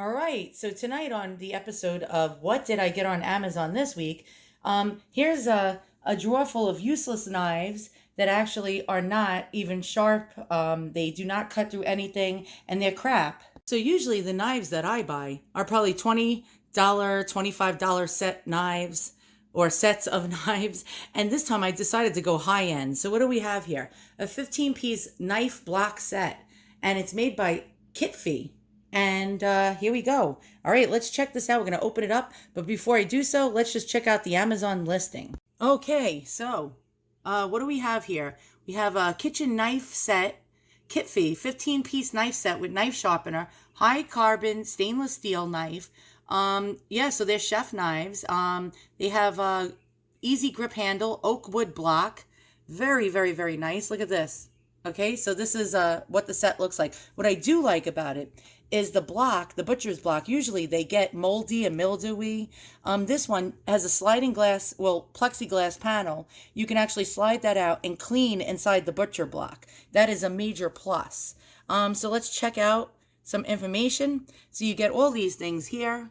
All right, so tonight on the episode of What Did I Get on Amazon This Week, here's a drawer full of useless knives that actually are not even sharp. They do not cut through anything, and they're crap. So usually the knives that I buy are probably $20, $25 set knives or sets of knives. And this time I decided to go high end. So what do we have here? A 15-piece knife block set, and it's made by Kittfe. And here we go. All right, let's check this out. We're going to open it up. But before I do so, let's just check out the Amazon listing. Okay, so what do we have here? We have a kitchen knife set, Kittfe, 15-piece knife set with knife sharpener, high carbon stainless steel knife. Yeah, so they're chef knives. They have easy grip handle, oak wood block. Very, very, very nice. Look at this. Okay, so this is what the set looks like. What I do like about it is the block, the butcher's block. Usually they get moldy and mildewy. This one has a sliding glass, well, plexiglass panel. You can actually slide that out and clean inside the butcher block. That is a major plus. So let's check out some information. So you get all these things here.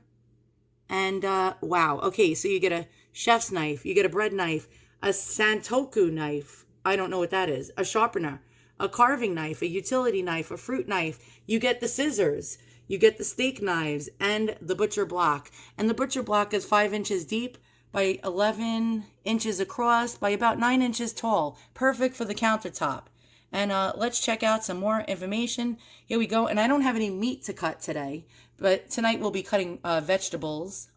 And wow, okay, so you get a chef's knife, you get a bread knife, a santoku knife. I don't know what that is. A sharpener, a carving knife, a utility knife, a fruit knife. You get the scissors, you get the steak knives, and the butcher block. And the butcher block is 5 inches deep by 11 inches across by about 9 inches tall. Perfect for the countertop. And let's check out some more information. Here we go. And I don't have any meat to cut today, but tonight we'll be cutting vegetables.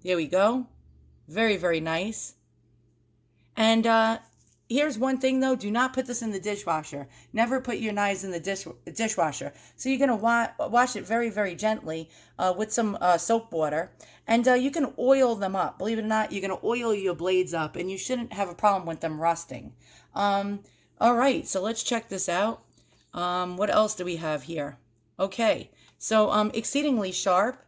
Here we go. Very, very nice. And here's one thing though, do not put this in the dishwasher. Never put your knives in the dishwasher. So you're going to wash it very, very gently with some soap water. And you can oil them up. Believe it or not, you're going to oil your blades up, and you shouldn't have a problem with them rusting. All right, so let's check this out. What else do we have here? Okay, so exceedingly sharp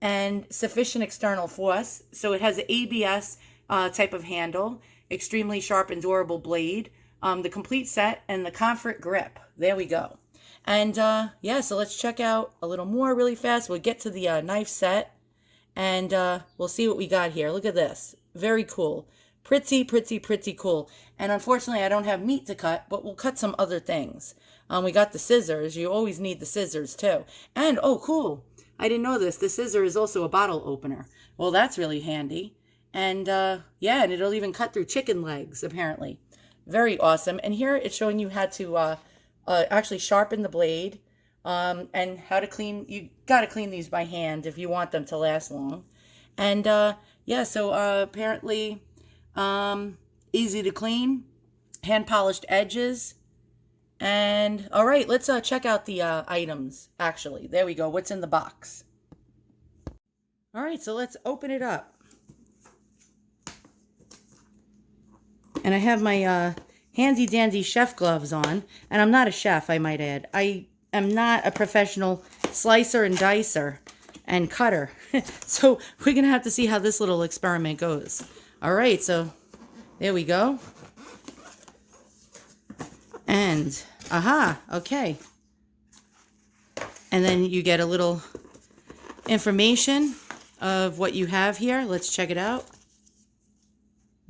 and sufficient external force. So it has an ABS type of handle, extremely sharp and durable blade, the complete set, and the comfort grip. There we go. And yeah, so let's check out a little more really fast. We'll get to the knife set, and we'll see what we got here. Look at this. Very cool. Pretty, pretty, pretty cool. And unfortunately, I don't have meat to cut, but we'll cut some other things. We got the scissors. You always need the scissors, too. And, oh, cool. I didn't know this. The scissor is also a bottle opener. Well, that's really handy. And, yeah, and it'll even cut through chicken legs, apparently. Very awesome. And here it's showing you how to actually sharpen the blade and how to clean. You got to clean these by hand if you want them to last long. And, yeah, so apparently... easy to clean, hand polished edges. And all right, let's check out the items. Actually, there we go. What's in the box? All right, so let's open it up. And I have my handy dandy chef gloves on, and I'm not a chef, I might add. I am not a professional slicer and dicer and cutter. So we're gonna have to see how this little experiment goes. All right, so there we go. And, aha, okay. And then you get a little information of what you have here. Let's check it out.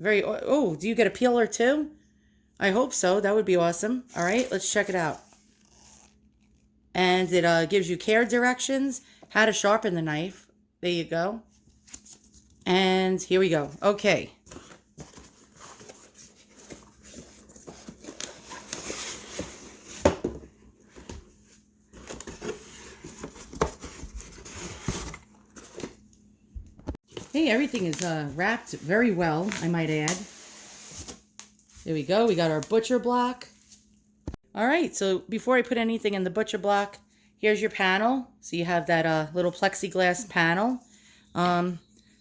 Oh, do you get a peeler too? I hope so. That would be awesome. All right, let's check it out. And it gives you care directions, how to sharpen the knife. There you go. And here we go. Okay. Hey, everything is wrapped very well, I might add. There we go. We got our butcher block. All right, so before I put anything in the butcher block, here's your panel. So you have that little plexiglass panel.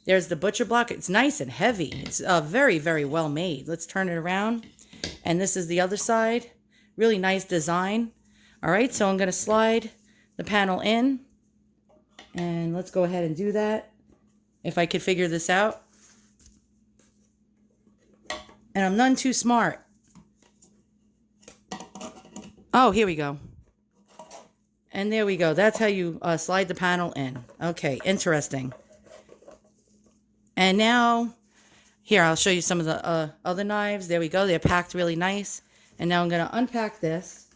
There's the butcher block. It's nice and heavy. It's very, very well made. Let's turn it around. And this is the other side. Really nice design. All right, so I'm going to slide the panel in. And let's go ahead and do that. If I could figure this out. And I'm none too smart. Oh, here we go. And there we go. That's how you slide the panel in. Okay, interesting. And now, here, I'll show you some of the other knives. There we go. They're packed really nice. And now I'm going to unpack this.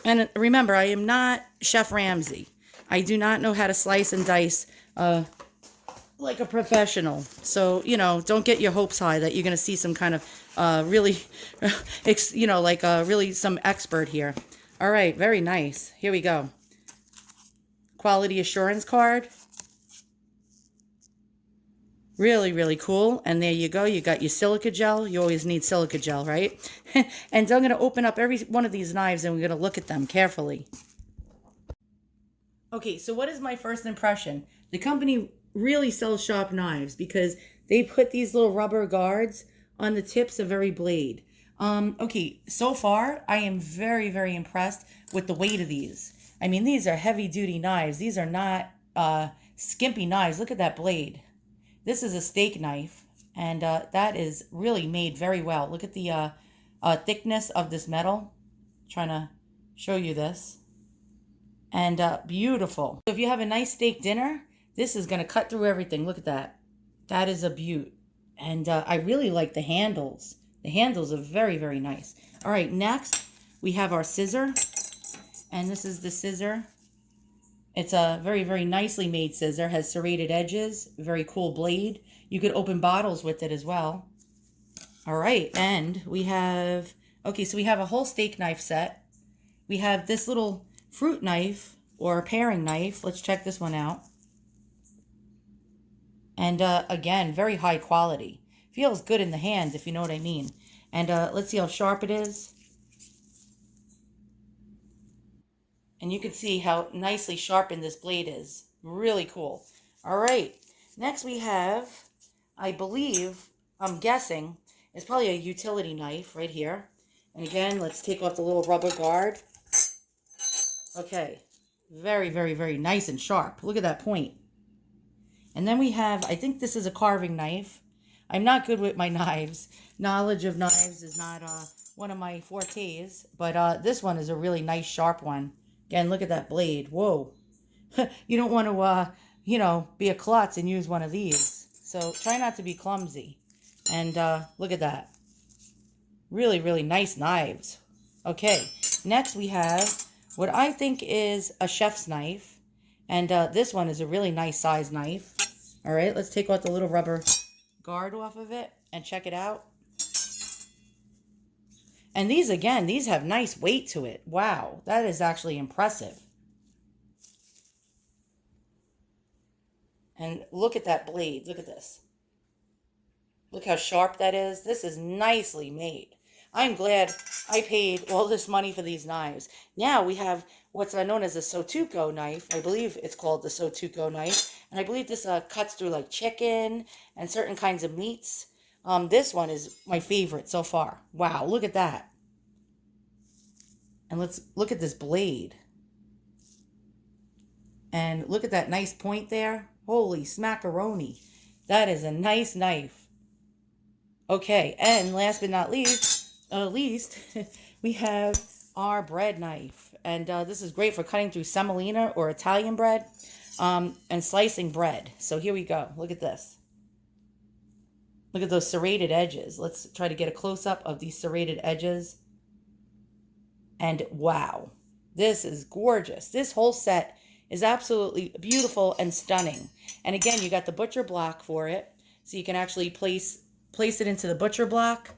And remember, I am not Chef Ramsay. I do not know how to slice and dice like a professional. So, don't get your hopes high that you're going to see some kind of really, really some expert here. All right, very nice. Here we go. Quality assurance card. Really, really cool. And there you go. You got your silica gel. You always need silica gel, right? And I'm going to open up every one of these knives and we're going to look at them carefully. Okay, so what is my first impression? The company really sells sharp knives because they put these little rubber guards on the tips of every blade. Okay, so far I am very, very impressed with the weight of these. I mean, these are heavy duty knives. These are not skimpy knives. Look at that blade. This is a steak knife, and that is really made very well. Look at the thickness of this metal. I'm trying to show you this. And beautiful. So if you have a nice steak dinner, this is going to cut through everything. Look at that. That is a beaut. And I really like the handles. The handles are very, very nice. All right, next we have our scissor. And this is the scissor. It's a very, very nicely made scissor. Has serrated edges. Very cool blade. You could open bottles with it as well. All right, and we have... Okay, so we have a whole steak knife set. We have this little fruit knife or paring knife. Let's check this one out. And again, very high quality. Feels good in the hands, if you know what I mean. And let's see how sharp it is. And you can see how nicely sharpened this blade is. Really cool. All right. Next we have, I believe, I'm guessing, it's probably a utility knife right here. And again, let's take off the little rubber guard. Okay. Very, very, very nice and sharp. Look at that point. And then we have, I think this is a carving knife. I'm not good with my knives. Knowledge of knives is not one of my fortes. But this one is a really nice sharp one. Again, look at that blade. Whoa. You don't want to, be a klutz and use one of these. So try not to be clumsy. And look at that. Really, really nice knives. Okay, next we have what I think is a chef's knife. And this one is a really nice size knife. All right, let's take out the little rubber guard off of it and check it out. And these, again, these have nice weight to it. Wow, that is actually impressive. And look at that blade. Look at this. Look how sharp that is. This is nicely made. I'm glad I paid all this money for these knives. Now we have what's known as a Sotuko knife. I believe it's called the Sotuko knife. And I believe this cuts through like chicken and certain kinds of meats. This one is my favorite so far. Wow, look at that. And let's look at this blade. And look at that nice point there. Holy smackaroni. That is a nice knife. Okay, and last but not least, we have our bread knife. And this is great for cutting through semolina or Italian bread and slicing bread. So here we go. Look at this. Look at those serrated edges. Let's try to get a close-up of these serrated edges. And wow, this is gorgeous. This whole set is absolutely beautiful and stunning. And again, you got the butcher block for it. So you can actually place it into the butcher block.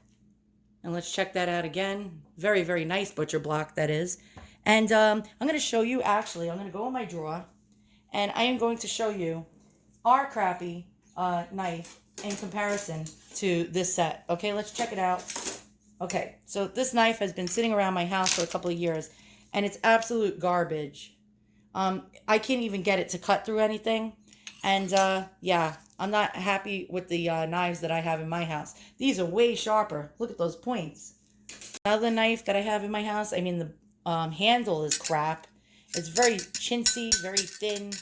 And let's check that out again. Very, very nice butcher block, that is. And I'm going to show you, actually, I'm going to go in my drawer. And I am going to show you our crappy knife in comparison to this set. Okay, let's check it out. Okay, so this knife has been sitting around my house for a couple of years. And it's absolute garbage. I can't even get it to cut through anything. And yeah, I'm not happy with the knives that I have in my house. These are way sharper. Look at those points. Another knife that I have in my house, I mean, the handle is crap. It's very chintzy, very thin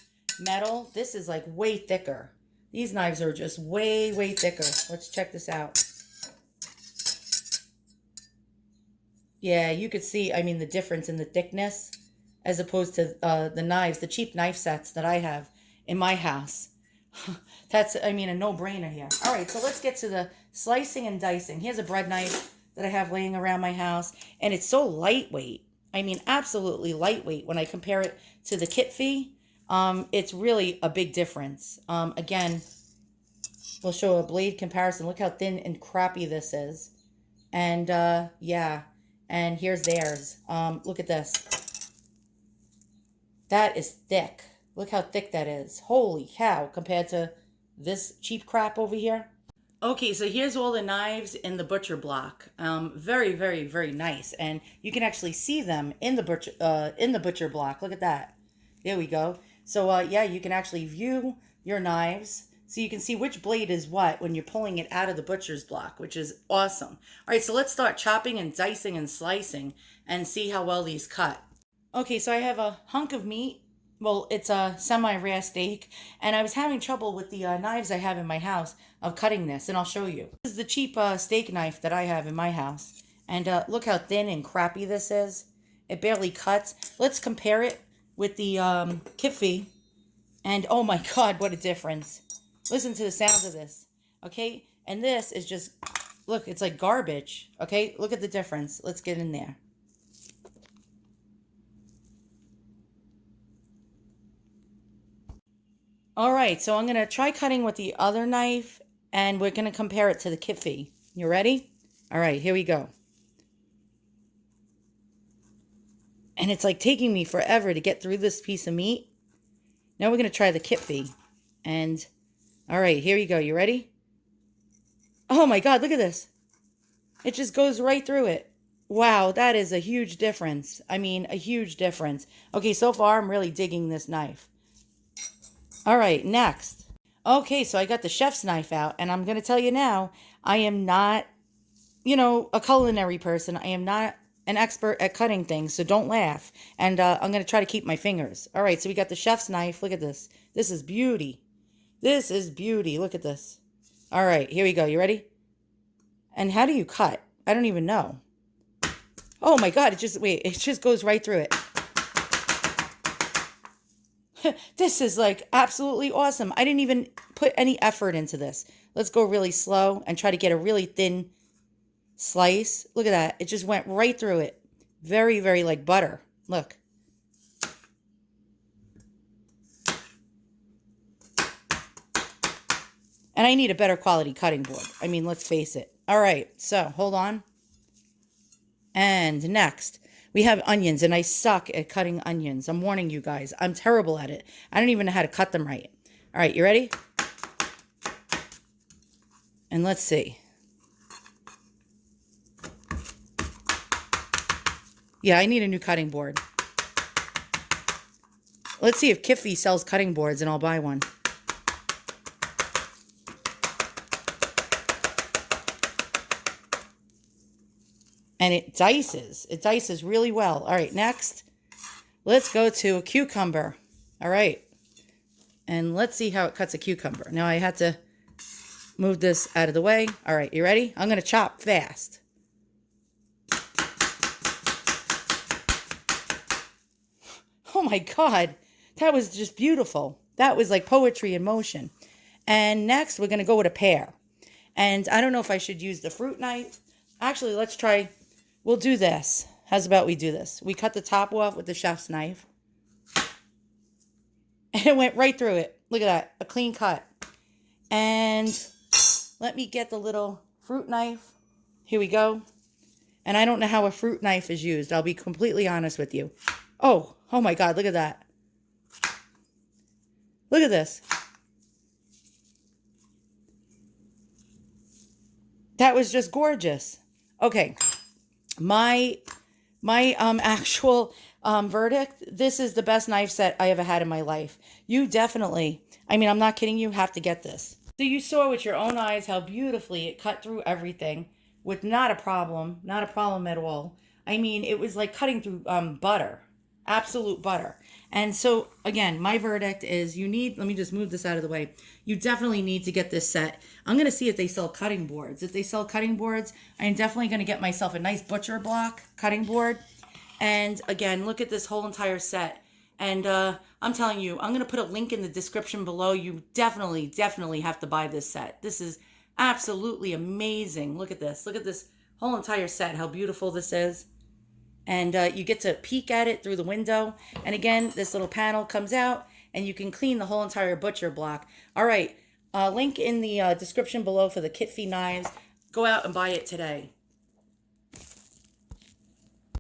metal. This is like way thicker. These knives are just way, way thicker. Let's check this out. Yeah, you could see, I mean, the difference in the thickness. as opposed to the knives, the cheap knife sets that I have in my house. That's, I mean, a no-brainer here. All right, so let's get to the slicing and dicing. Here's a bread knife that I have laying around my house, and it's so lightweight. I mean, absolutely lightweight when I compare it to the Kittfe. It's really a big difference. Again, we'll show a blade comparison. Look how thin and crappy this is. And yeah, and here's theirs. Look at this. That is thick. Look how thick that is. Holy cow, compared to this cheap crap over here. Okay, so here's all the knives in the butcher block. Very, very, very nice, and you can actually see them in the butcher block. Look at that. There we go. So yeah, you can actually view your knives, so you can see which blade is what when you're pulling it out of the butcher's block, which is awesome. All right, so let's start chopping and dicing and slicing and see how well these cut. Okay, so I have a hunk of meat. Well, it's a semi-rare steak, and I was having trouble with the knives I have in my house of cutting this, and I'll show you. This is the cheap steak knife that I have in my house, and look how thin and crappy this is. It barely cuts. Let's compare it with the Kittfe, and oh my God, what a difference. Listen to the sound of this, okay? And this is just, look, it's like garbage, okay? Look at the difference. Let's get in there. All right, so I'm going to try cutting with the other knife, and we're going to compare it to the Kittfe. You ready? All right, here we go. And it's like taking me forever to get through this piece of meat. Now we're going to try the Kittfe. And, all right, here you go. You ready? Oh my God, look at this. It just goes right through it. Wow, that is a huge difference. I mean, a huge difference. Okay, so far I'm really digging this knife. All right, next. Okay, so I got the chef's knife out, and I'm going to tell you now, I am not, a culinary person. I am not an expert at cutting things, so don't laugh. And I'm going to try to keep my fingers. All right, so we got the chef's knife. Look at this. This is beauty. This is beauty. Look at this. All right, here we go. You ready? And how do you cut? I don't even know. Oh my God, it just goes right through it. This is like absolutely awesome. I didn't even put any effort into this. Let's go really slow and try to get a really thin slice. Look at that. It just went right through it. Very, very like butter. Look. And I need a better quality cutting board. I mean, let's face it. All right, so hold on. And next, we have onions, and I suck at cutting onions. I'm warning you guys. I'm terrible at it. I don't even know how to cut them right. All right, you ready? And let's see. Yeah, I need a new cutting board. Let's see if Kittfe sells cutting boards, and I'll buy one. And it dices. It dices really well. All right, next, let's go to a cucumber. All right. And let's see how it cuts a cucumber. Now I had to move this out of the way. All right, you ready? I'm going to chop fast. Oh my God, that was just beautiful. That was like poetry in motion. And next, we're going to go with a pear. And I don't know if I should use the fruit knife. Actually, let's try. We'll do this. How's about we do this? We cut the top off with the chef's knife. And it went right through it. Look at that. A clean cut. And let me get the little fruit knife. Here we go. And I don't know how a fruit knife is used. I'll be completely honest with you. Oh my God. Look at that. Look at this. That was just gorgeous. Okay. My actual verdict, this is the best knife set I ever had in my life. You definitely, I mean, I'm not kidding you, have to get this. So you saw with your own eyes how beautifully it cut through everything with not a problem at all. I mean, it was like cutting through butter, absolute butter. And so, again, my verdict is you need, let me just move this out of the way. You definitely need to get this set. I'm going to see if they sell cutting boards. If they sell cutting boards, I'm definitely going to get myself a nice butcher block cutting board. And again, look at this whole entire set. And I'm telling you, I'm going to put a link in the description below. You definitely have to buy this set. This is absolutely amazing. Look at this. Look at this whole entire set, how beautiful this is. And you get to peek at it through the window. And again, this little panel comes out and you can clean the whole entire butcher block. All right, link in the description below for the Kittfe knives. Go out and buy it today.